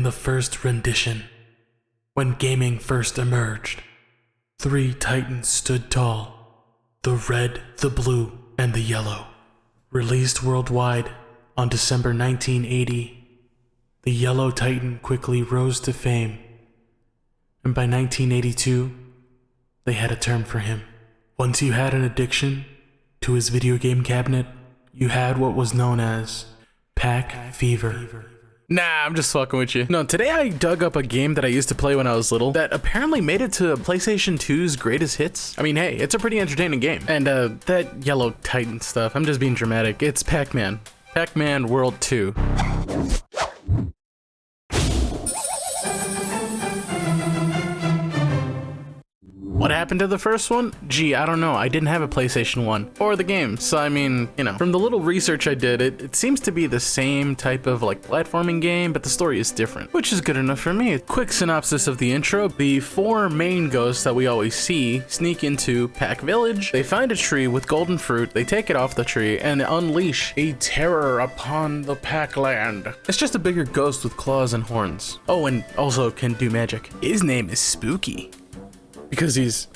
the first rendition. When gaming first emerged, 3 titans stood tall: the red, the blue, and the yellow. Released worldwide on December 1980, the yellow titan quickly rose to fame, and by 1982, they had a term for him. Once you had an addiction to his video game cabinet, you had what was known as Pac Fever. Nah, I'm just fucking with you. No, today I dug up a game that I used to play when I was little that apparently made it to PlayStation 2's greatest hits. I mean, hey, it's a pretty entertaining game. And that yellow titan stuff, I'm just being dramatic. It's Pac-Man. Pac-Man World 2. What happened to the first one? Gee, I don't know. I didn't have a PlayStation 1 or the game, so I mean, you know, from the little research I did, it seems to be the same type of like platforming game, but the story is different, which is good enough for me. Quick synopsis of the intro. The 4 main ghosts that we always see sneak into Pac Village. They find a tree with golden fruit, they take it off the tree, and unleash a terror upon the Pac land. It's just a bigger ghost with claws and horns. Oh, and also can do magic. His name is Spooky. Because he's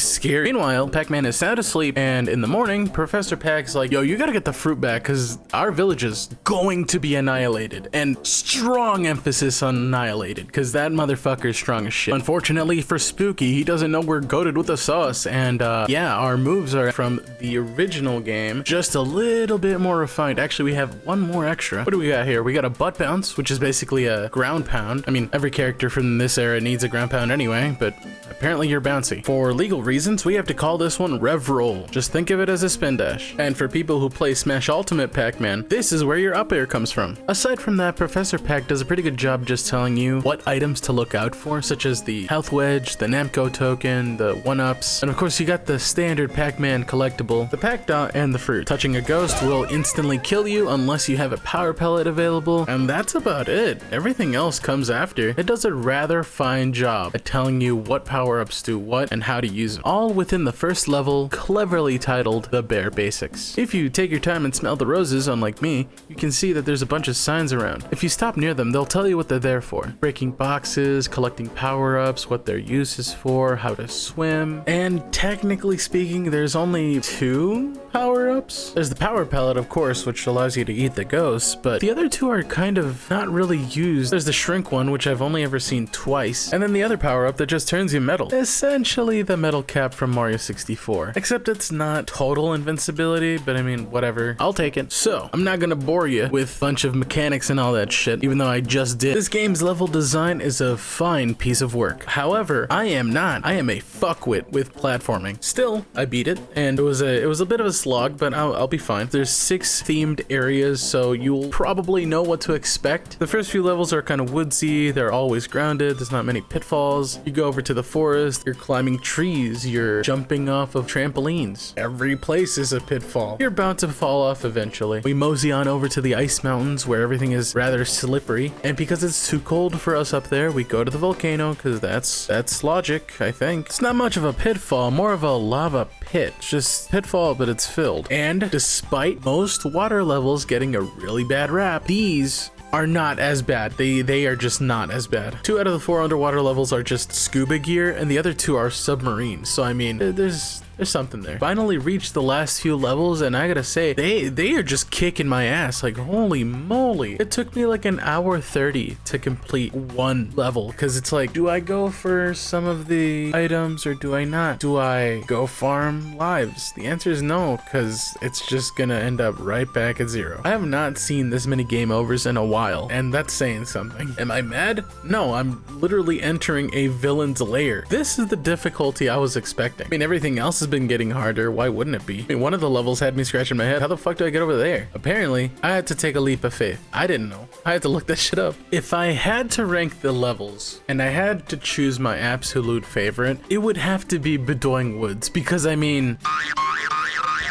scary. Meanwhile, Pac-Man is sound asleep, and in the morning, Professor Pac's like, yo, you gotta get the fruit back, because our village is going to be annihilated. And strong emphasis on annihilated, because that motherfucker is strong as shit. Unfortunately for Spooky, he doesn't know we're goated with the sauce, and yeah, our moves are from the original game, just a little bit more refined. Actually, we have one more extra. What do we got here? We got a butt bounce, which is basically a ground pound. I mean, every character from this era needs a ground pound anyway, but apparently you're bouncy. For legal reasons, we have to call this one Rev Roll. Just think of it as a spin dash. And for people who play Smash Ultimate Pac-Man, this is where your up air comes from. Aside from that, Professor Pac does a pretty good job just telling you what items to look out for, such as the health wedge, the Namco token, the 1-ups, and of course you got the standard Pac-Man collectible, the Pac Dot, and the fruit. Touching a ghost will instantly kill you unless you have a power pellet available, and that's about it. Everything else comes after. It does a rather fine job at telling you what power-ups do what and how to use them, all within the first level, cleverly titled The Bare Basics. If you take your time and smell the roses, unlike me, you can see that there's a bunch of signs around. If you stop near them, they'll tell you what they're there for. Breaking boxes, collecting power-ups, what their use is for, how to swim, and technically speaking, there's only 2 power-ups. There's the power pellet, of course, which allows you to eat the ghosts, but the other 2 are kind of not really used. There's the shrink one, which I've only ever seen twice, and then the other power-up that just turns you metal. Essentially the metal cap from Mario 64. Except it's not total invincibility, but I mean, whatever. I'll take it. So, I'm not gonna bore you with a bunch of mechanics and all that shit, even though I just did. This game's level design is a fine piece of work. However, I am not. I am a fuckwit with platforming. Still, I beat it, and it was a bit of a slog, but I'll be fine. There's 6 themed areas, so you'll probably know what to expect. The first few levels are kind of woodsy, they're always grounded, there's not many pitfalls. You go over to the forest, you're climbing trees, you're jumping off of trampolines. Every place is a pitfall. You're bound to fall off eventually. We mosey on over to the ice mountains where everything is rather slippery, and because it's too cold for us up there, we go to the volcano because that's logic, I think. It's not much of a pitfall, more of a lava pit. It's just pitfall, but it's filled. And despite most water levels getting a really bad rap, these are not as bad. They are just not as bad. 2 out of the 4 underwater levels are just scuba gear, and the other 2 are submarines. So I mean, there's something there. Finally reached the last few levels, and I gotta say, they are just kicking my ass. Like, holy moly. It took me like an hour 30 to complete 1 level, because it's like, do I go for some of the items or do I not? Do I go farm lives? The answer is no, because it's just gonna end up right back at 0. I have not seen this many game overs in a while, and that's saying something. Am I mad? No, I'm literally entering a villain's lair. This is the difficulty I was expecting. I mean, everything else has been getting harder. Why wouldn't it be? I mean, one of the levels had me scratching my head. How the fuck do I get over there? Apparently, I had to take a leap of faith. I didn't know. I had to look that shit up. If I had to rank the levels and I had to choose my absolute favorite, it would have to be Bedoing Woods, because I mean,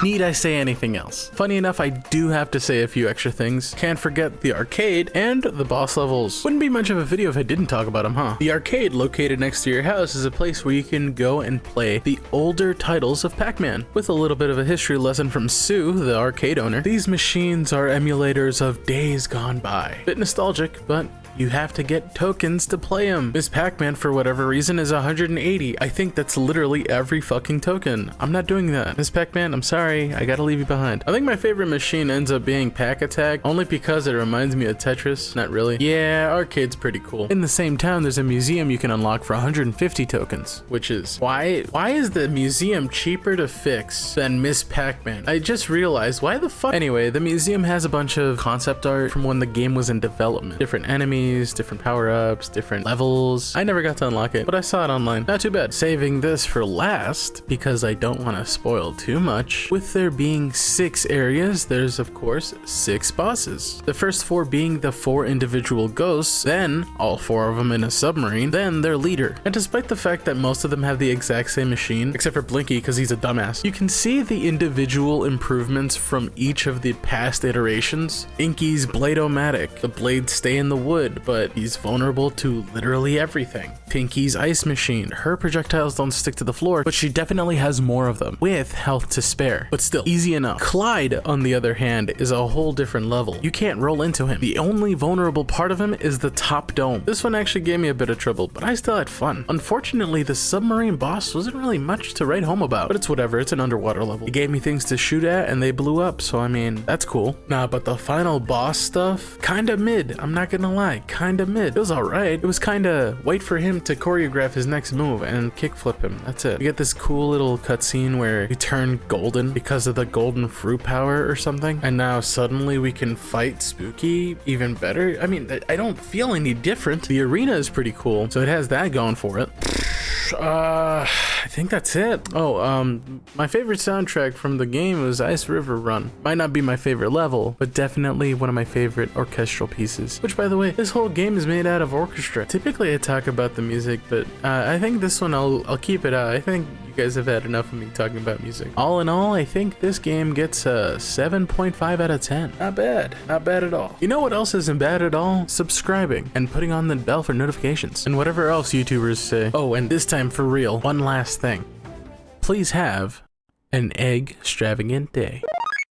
need I say anything else? Funny enough, I do have to say a few extra things. Can't forget the arcade and the boss levels. Wouldn't be much of a video if I didn't talk about them, huh? The arcade located next to your house is a place where you can go and play the older titles of Pac-Man. With a little bit of a history lesson from Sue, the arcade owner, these machines are emulators of days gone by. Bit nostalgic, but You have to get tokens to play him. Miss Pac-Man, for whatever reason, is 180. I think that's literally every fucking token. I'm not doing that. Miss Pac-Man, I'm sorry. I gotta leave you behind. I think my favorite machine ends up being Pac Attack, only because it reminds me of Tetris. Not really. Yeah, arcade's pretty cool. In the same town, there's a museum you can unlock for 150 tokens, which is why is the museum cheaper to fix than Miss Pac-Man? I just realized, why the fuck? Anyway, the museum has a bunch of concept art from when the game was in development. Different enemies, different power-ups, different levels. I never got to unlock it, but I saw it online. Not too bad. Saving this for last, because I don't want to spoil too much. With there being 6 areas, there's of course 6 bosses. The first 4 being the 4 individual ghosts, then all 4 of them in a submarine, then their leader. And despite the fact that most of them have the exact same machine, except for Blinky because he's a dumbass, you can see the individual improvements from each of the past iterations. Inky's Blade-O-Matic. The blades stay in the wood, but he's vulnerable to literally everything. Pinky's ice machine. Her projectiles don't stick to the floor, but she definitely has more of them, with health to spare, but still easy enough. Clyde, on the other hand, is a whole different level. You can't roll into him. The only vulnerable part of him is the top dome. This one actually gave me a bit of trouble, but I still had fun. Unfortunately, the submarine boss wasn't really much to write home about, but it's whatever, it's an underwater level. It gave me things to shoot at and they blew up, so I mean, that's cool. Nah, but the final boss stuff, kinda mid, I'm not gonna lie, kinda mid. It was alright. It was kinda wait for him to choreograph his next move and kickflip him, that's it. You get this cool little cutscene where you turn golden because of the golden fruit power or something, and now suddenly we can fight Spooky even better. I mean, I don't feel any different. The arena is pretty cool, so it has that going for it. I think that's it. Oh, my favorite soundtrack from the game was Ice River Run. Might not be my favorite level, but definitely one of my favorite orchestral pieces. Which, by the way, this whole game is made out of orchestra. Typically I talk about the music, but I think this one I'll keep it out. I think you guys have had enough of me talking about music. All in all, I think this game gets a 7.5 out of 10. Not bad. Not bad at all. You know what else isn't bad at all? Subscribing and putting on the bell for notifications and whatever else YouTubers say. Oh, and this time for real, one last thing. Please have an egg extravagant day.